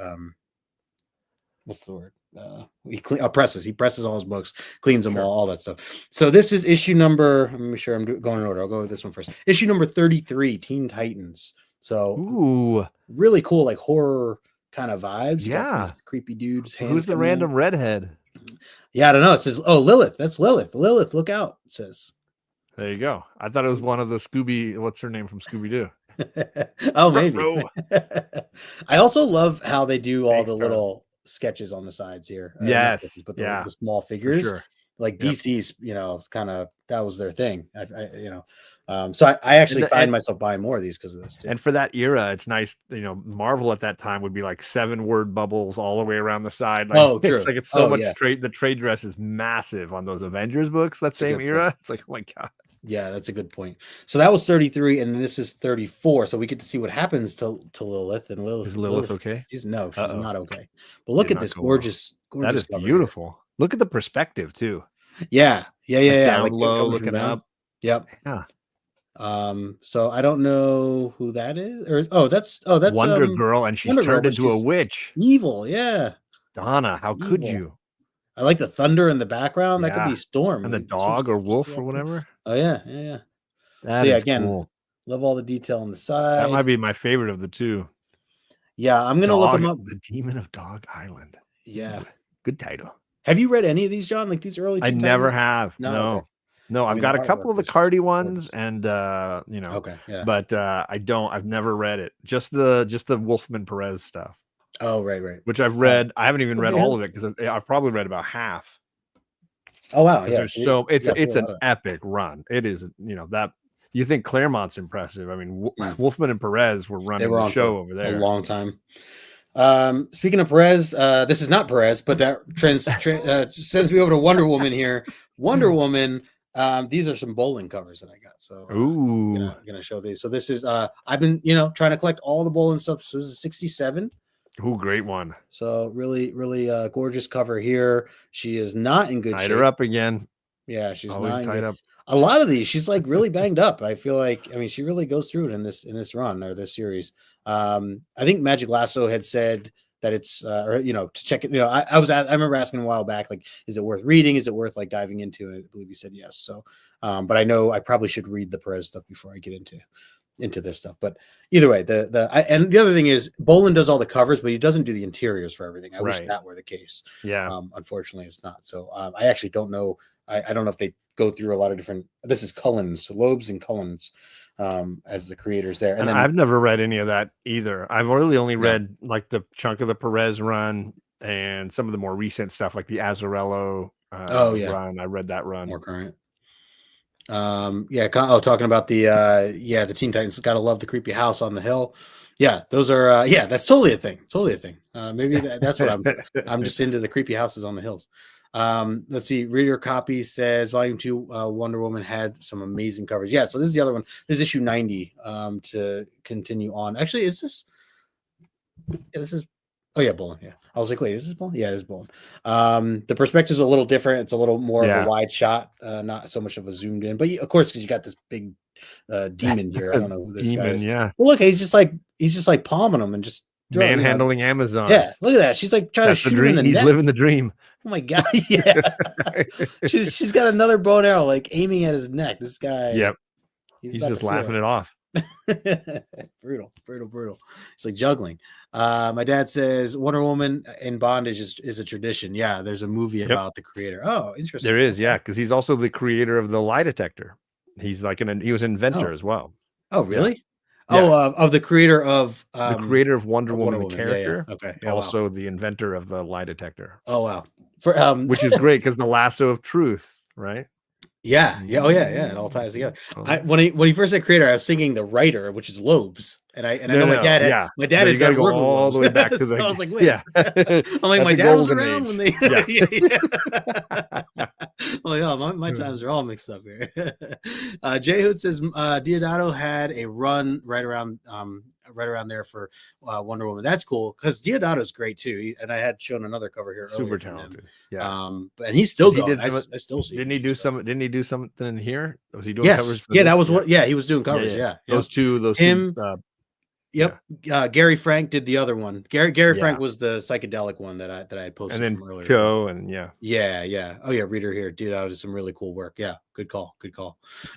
He presses all his books, cleans them all that stuff. So this is issue number, let me make sure I'm going in order. I'll go with this one first. Issue number 33, Teen Titans. So really cool, like horror kind of vibes. Yeah. Creepy dudes. Who's the random redhead? Yeah, I don't know. It says, Lilith. That's Lilith. Lilith, look out. It says. There you go. I thought it was one of the what's her name from Scooby-Doo? Oh, maybe. I also love how they do all the little sketches on the sides here. Yes. But the small figures. Sure. Like DC's, kind of, that was their thing. So I actually find myself buying more of these because of this too. And for that era, it's nice. Marvel at that time would be like 7-word bubbles all the way around the side. Like, true. It's like it's so much trade. The trade dress is massive on those Avengers books. That same era. It's like, oh my God. Yeah, that's a good point. So that was 33, and this is 34. So we get to see what happens to Lilith. And Lilith is Lilith okay? She's not okay. But look at this gorgeous. That is beautiful. Here. Look at the perspective too. Yeah. Down low, looking up. Yep. Yeah. So I don't know who that is. That's Wonder Girl, and she's turned into a witch. Evil, yeah. Donna, how could you? I like the thunder in the background. That could be Storm. And the dog or wolf or whatever. Oh yeah. That is cool. Love all the detail on the side. That might be my favorite of the two. Yeah, I'm gonna look them up. The Demon of Dog Island. Yeah. Good title. Have you read any of these, John? Like these early? I never have. No. Okay. No, I've got a couple of the Cardy ones, and Okay, yeah. But I've never read it. Just the Wolfman Perez stuff. Oh, right. Which I've read. I haven't even read all of it because I've probably read about half. Oh wow, because yeah. there's So you so it's got through it's a an lot of epic run. It is, that you think Claremont's impressive. I mean, that. Wolfman and Perez were They running were the on for show over a there. long time. Speaking of Perez, this is not Perez, but that sends me over to Wonder Woman here. Wonder Woman. These are some bowling covers that I got. So Ooh, gonna show these. So this is I've been trying to collect all the bowling stuff. This is 67. ooh, great one. So really, really gorgeous cover here. She is not in good Tied her shape. up again. Yeah, she's Always not in tied good. up. A lot of these, she's like really banged up. I feel like, I mean, she really goes through it in this run or this series. I think Magic Lasso had said that it's, or to check it. I remember asking a while back, like, is it worth reading? Is it worth like diving into? And I believe he said yes. So, but I know I probably should read the Perez stuff before I get into this stuff. But either way, and the other thing is Bolin does all the covers, but he doesn't do the interiors for everything. I wish Right. that were the case. Yeah. Unfortunately, it's not. So I actually don't know. I don't know if they go through a lot of different. This is Cullens, Loebs and Cullens, as the creators there. And then I've never read any of that either. I've really only No. read like the chunk of the Perez run and some of the more recent stuff, like the Azzarello run. I read that run. more current. Talking about the Teen Titans. Gotta love the creepy house on the hill. Yeah, those are that's totally a thing. Totally a thing. Maybe that's what I'm just into the creepy houses on the hills. Let's see. Reader copy says Volume 2 Wonder Woman had some amazing covers. Yeah, so this is the other one. This is issue 90 to continue on. Actually, is this? Yeah, this is. Oh yeah, Bullen. Yeah, I was like, wait, is this Bullen? Yeah, it is Bullen. The perspective is a little different. It's a little more of a wide shot, not so much of a zoomed in. But of course, because you got this big demon here. I don't know who this guy is. Yeah. Well, look, he's just like palming them and just manhandling Amazon. Yeah, look at that. She's like trying to shoot him in the neck. He's living the dream. Oh my god, yeah. she's got another bow and arrow like aiming at his neck. This guy. Yep. He's just laughing it off. brutal. It's like juggling. My dad says Wonder Woman in bondage is a tradition. Yeah, there's a movie about the creator. Oh, interesting. There is, yeah, because he's also the creator of the lie detector. He's like he was an inventor as well. Oh, really? Yeah. Of the creator of Wonder Woman, the character. Yeah. Okay. Also the inventor of the lie detector. Oh wow. Which is great because the lasso of truth, right? Yeah. Oh yeah. It all ties together. When he first said creator, I was thinking the writer, which is Loebs, and I know my dad had my dad had done work all the way back to so I was like, wait, I'm like, my dad was around when they. Oh yeah, my times are all mixed up here. Jay Hood says Diodato had a run right around there for Wonder Woman. That's cool because Diodato's great too. And I had shown another cover here. Super talented. Yeah. And he's still going. I still see. Didn't he do something here? Was he doing covers? Yeah, that was what. Yeah, he was doing covers. Yeah. Those two. Yep. Gary Frank did the other one. Gary Frank was the psychedelic one that I had posted and then from earlier. Cho and yeah. Oh yeah, reader here. Dude, that was some really cool work. Yeah, good call.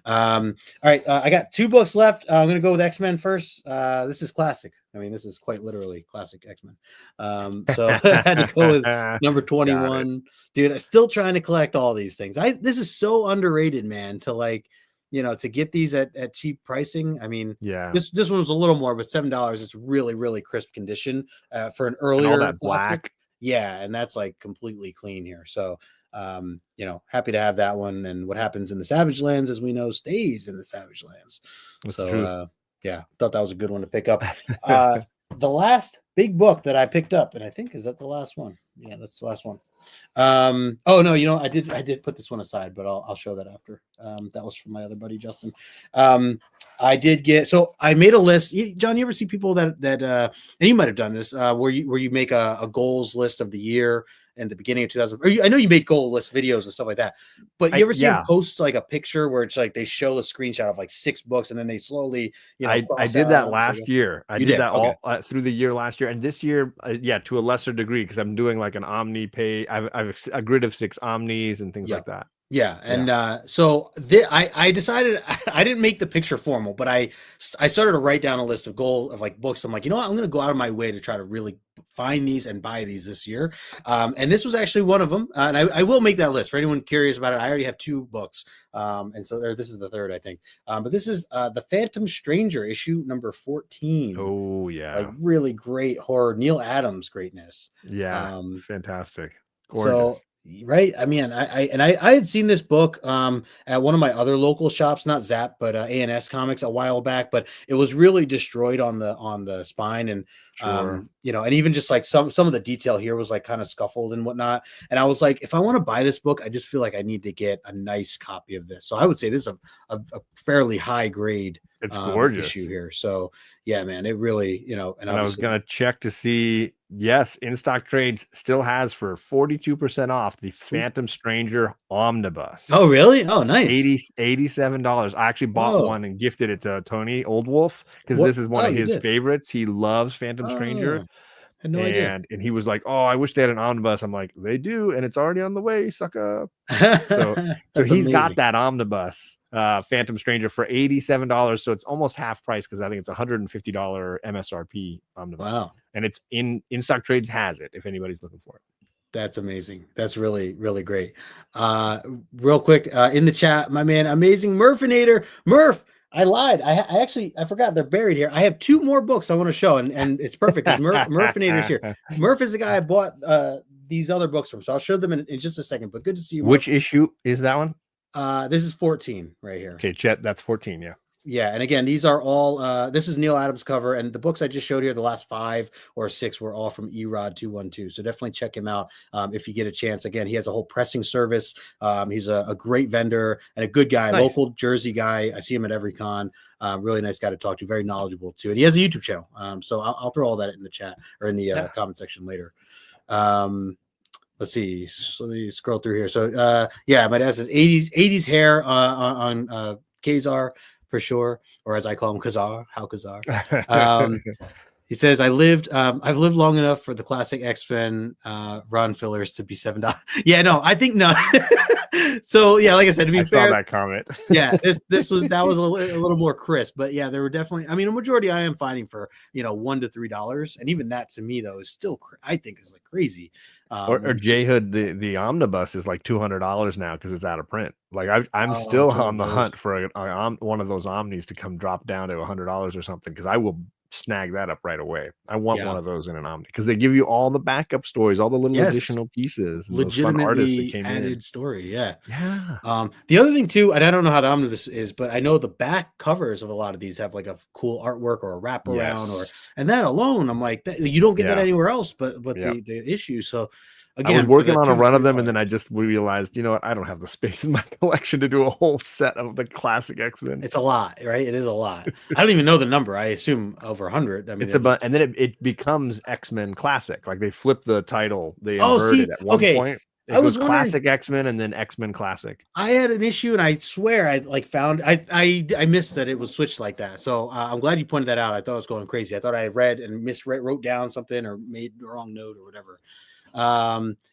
All right, I got 2 books left. I'm gonna go with X-Men first. This is classic. I mean, this is quite literally classic X-Men. So I had to go with number 21. Dude, I'm still trying to collect all these things. This is so underrated, man, to like to get these at cheap pricing. I mean, this one was a little more, but $7. It's really, really crisp condition for an earlier and all that black. Yeah, and that's like completely clean here. So, happy to have that one. And what happens in the Savage Lands, as we know, stays in the Savage Lands. That's so, thought that was a good one to pick up. The last big book that I picked up, and I think is that the last one. Yeah, that's the last one. I did put this one aside, but I'll show that after. That was from my other buddy Justin. I made a list. John, you ever see people that and you might have done this where you make a goals list of the year in the beginning of 2000, I know you made goal list videos and stuff like that, but you ever see them post like a picture where it's like they show a screenshot of like 6 books and then they slowly, I did that last year. I did that all through the year last year, and this year, to a lesser degree because I'm doing like an Omni page. I've a grid of 6 Omnis and things like that. Yeah, and I decided I didn't make the picture formal, but I started to write down a list of like books. I'm like, I'm going to go out of my way to try to really find these and buy these this year. And this was actually one of them. And I will make that list for anyone curious about it. I already have 2 books, and so this is the third, I think. But this is The Phantom Stranger, issue number 14. Oh yeah, like really great horror, Neil Adams greatness. Yeah, fantastic. Gorgeous. So. Right. I mean, I had seen this book at one of my other local shops, not Zap, but A&S Comics a while back, but it was really destroyed on the spine. And Sure. you know, and even just like some of the detail here was like kind of scuffled and whatnot. And I was like, if I want to buy this book, I just feel like I need to get a nice copy of this. So I would say this is a fairly high grade It's issue gorgeous. here. So yeah, man, it really, you know, and And I was obviously gonna check to see, yes, In Stock Trades still has for 42% off the sweet. Phantom Stranger Omnibus. Oh, really? Oh, nice. 87 dollars. I actually bought Whoa. one and gifted it to Tony Oldwolf because What? this is one Oh, of you his did. favorites. He loves Phantom Oh, Stranger, had no idea. and he was like, "Oh, I wish they had an omnibus." I'm like, "They do, and it's already on the way, sucker." So That's he's got amazing. that omnibus, Phantom Stranger for $87. So it's almost half price because I think it's $150 MSRP omnibus, Wow. and it's in stock trades has it if anybody's looking for it. That's amazing. That's really, really great. Uh, Real quick, in the chat, my man, amazing Murphinator. Murph, I lied. I actually I forgot they're buried here. I have two more books I want to show, and it's perfect because Murphinator's here. Murph is the guy I bought these other books from, so I'll show them in just a second. But good to see you, Murph. Which issue is that one? This is 14 right here. Okay, Chet, that's 14. Yeah. Yeah, and again, these are all this is Neil Adams cover, and the books I just showed here, the last 5 or 6 were all from Erod 212. So definitely check him out if you get a chance. Again, he has a whole pressing service. He's a great vendor and a good guy, Nice. local Jersey guy. I see him at every con. Really nice guy to talk to, very knowledgeable too. And he has a YouTube channel. So I'll throw all that in the chat or in the comment section later. Let's see. So let me scroll through here. So yeah, my dad says 80s hair on Kazar for sure, or as I call him, Kazar. How Kazar? He says, I've lived long enough for the classic X-Men run fillers to be $7. Yeah, no, I think no. So yeah, like I said, to be fair, saw that comment. Yeah, that was a little more crisp, but yeah, there were definitely. I mean, a majority I am finding for $1 to $3, and even that to me though is still I think is like crazy. Or J Hood, the omnibus is like $200 now because it's out of print. Like I'm still on the hunt for one of those omnis to come drop down to $100 or something because I will snag that up right away. I want one of those in an omni because they give you all the backup stories, all the little additional pieces, and those fun artists that came added in. story. Yeah. The other thing too, and I don't know how the omnibus is, but I know the back covers of a lot of these have like a cool artwork or a wraparound and that alone, I'm like, you don't get that anywhere else, but the issue. So again, I was working on a run of them, and then I just realized, you know what? I don't have the space in my collection to do a whole set of the classic X-Men. It's a lot, right? It is a lot. I don't even know the number. I assume over 100. I mean, it's about, and then it becomes X-Men Classic. Like they flip the title, they invert it at one point. It goes Classic X-Men and then X-Men Classic. I had an issue, and I swear I found I missed that it was switched like that. So I'm glad you pointed that out. I thought I was going crazy. I thought I read and wrote down something or made the wrong note or whatever.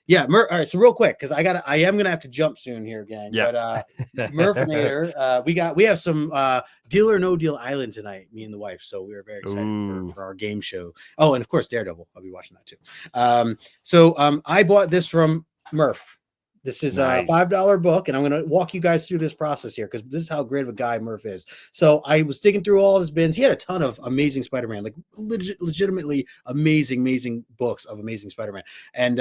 Yeah, all right, so real quick, because I am gonna have to jump soon here, gang. But Murphinator, we have some Deal or No Deal Island tonight, me and the wife, so we are very excited for our game show. Oh, and of course Daredevil, I'll be watching that too. So I bought this from Murph. This is a $5 book, and I'm going to walk you guys through this process here because this is how great of a guy Murph is. So I was digging through all of his bins. He had a ton of amazing Spider-Man, like legitimately amazing books of Amazing Spider-Man. And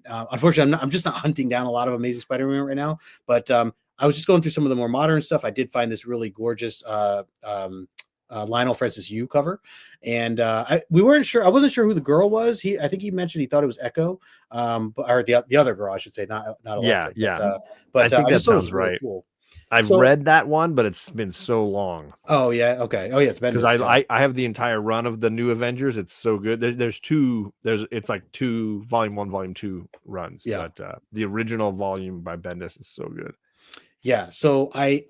unfortunately, I'm just not hunting down a lot of Amazing Spider-Man right now. But I was just going through some of the more modern stuff. I did find this really gorgeous Lionel Francis Yu cover, and we weren't sure. I wasn't sure who the girl was. I think he mentioned he thought it was Echo, or the other girl, I should say, not Electric. But I think that sounds really right. Cool. I've read that one, but it's been so long. Oh yeah, okay. Oh yeah, it's been because I have the entire run of the New Avengers. It's so good. It's like two volume 1, volume 2 runs. Yeah. But the original volume by Bendis is so good. Yeah, so I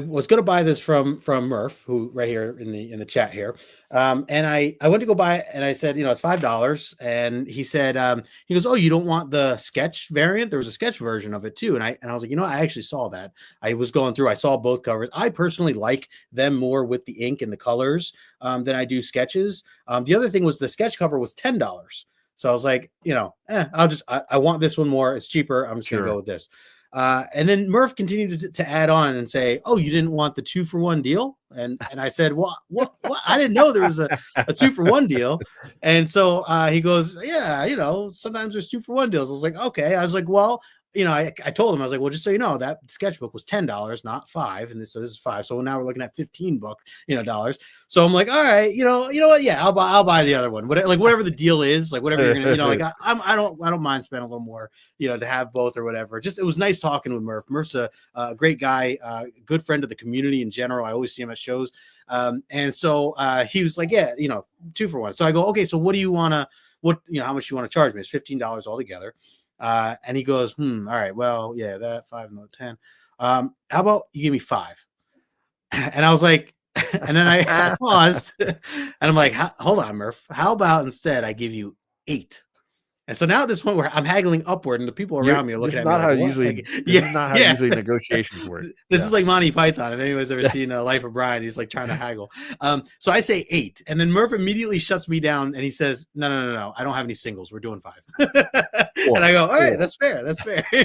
was going to buy this from Murph, who right here in the chat here, and I went to go buy it, and I said, it's $5, and he said, he goes, oh, you don't want the sketch variant? There was a sketch version of it too, and I was like, I actually saw that. I was going through, I saw both covers. I personally like them more with the ink and the colors than I do sketches. The other thing was the sketch cover was $10, so I was like, I want this one more. It's cheaper. I'm just gonna go with this. And then Murph continued to add on and say, "Oh, you didn't want the 2-for-1 deal?" And I said, "What? I didn't know there was a 2-for-1 deal." And so he goes, "Yeah, sometimes there's 2-for-1 deals." I was like, "Okay." I was like, "Well." I told him, I was like, well, just so you know, that sketchbook was $10, not $5. And so this is $5. So now we're looking at $15, dollars. So I'm like, all right, you know what? Yeah, I'll buy the other one. Whatever the deal is, like whatever you're going to, like, I don't mind spending a little more, to have both or whatever. Just, it was nice talking with Murph. Murph's a great guy, good friend of the community in general. I always see him at shows. And so he was like, yeah, 2-for-1. So I go, okay, so what do you want to, how much you want to charge me? It's $15 altogether. And he goes, all right, well, yeah, that 5, no 10. How about you give me 5? And I was like, and then I paused and I'm like, hold on, Murph. How about instead I give you 8? And so now at this point where I'm haggling upward and the people around me are looking at me like, what? This is not how usually negotiations work. This is like Monty Python. If anyone's ever seen Life of Brian, he's like trying to haggle. So I say 8, and then Murph immediately shuts me down and he says, no. I don't have any singles. We're doing 5. And I go, all right, that's fair.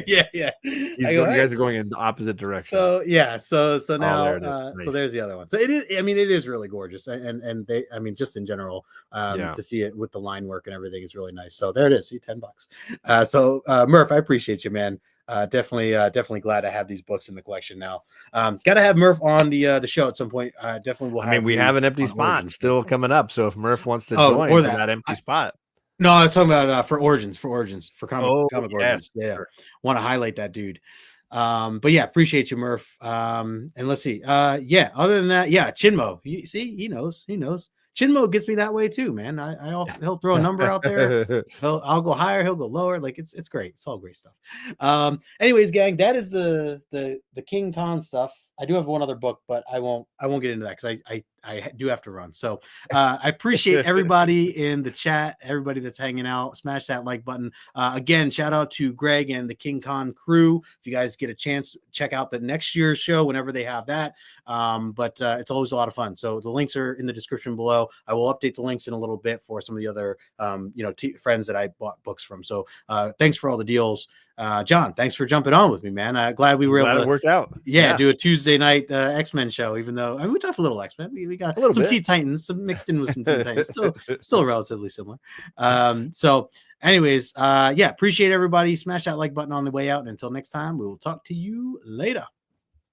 Yeah. You guys are going in the opposite direction. So yeah, so now, nice. So there's the other one. So it is really gorgeous, and they, just in general, to see it with the line work and everything is really nice. So there it is. See, $10. So Murph, I appreciate you, man. Definitely glad to have these books in the collection now. Got to have Murph on the show at some point. Definitely will. We have an empty spot still coming up. So if Murph wants to join or that empty spot. No, I was talking about for Origins, for comic Origins. Yeah, sure. Want to highlight that dude. But yeah, appreciate you, Murph. And let's see. Yeah, other than that, yeah, Chinmo. He knows. Chinmo gets me that way too, man. He'll throw a number out there. I'll go higher, he'll go lower. Like it's great. It's all great stuff. Anyways, gang, that is the King Kon stuff. I do have one other book, but I won't get into that because I do have to run. So I appreciate everybody in the chat, everybody that's hanging out. Smash that like button. Again, shout out to Greg and the King Kon crew. If you guys get a chance, check out the next year's show whenever they have that. But it's always a lot of fun. So the links are in the description below. I will update the links in a little bit for some of the other friends that I bought books from. So thanks for all the deals. John, thanks for jumping on with me, man. Glad we were able to work out. Yeah, do a Tuesday night X-Men show, even though we talked a little X-Men. We got some Teen Titans, some mixed in with some Teen Titans, still relatively similar. So anyways, appreciate everybody. Smash that like button on the way out. And until next time, we will talk to you later.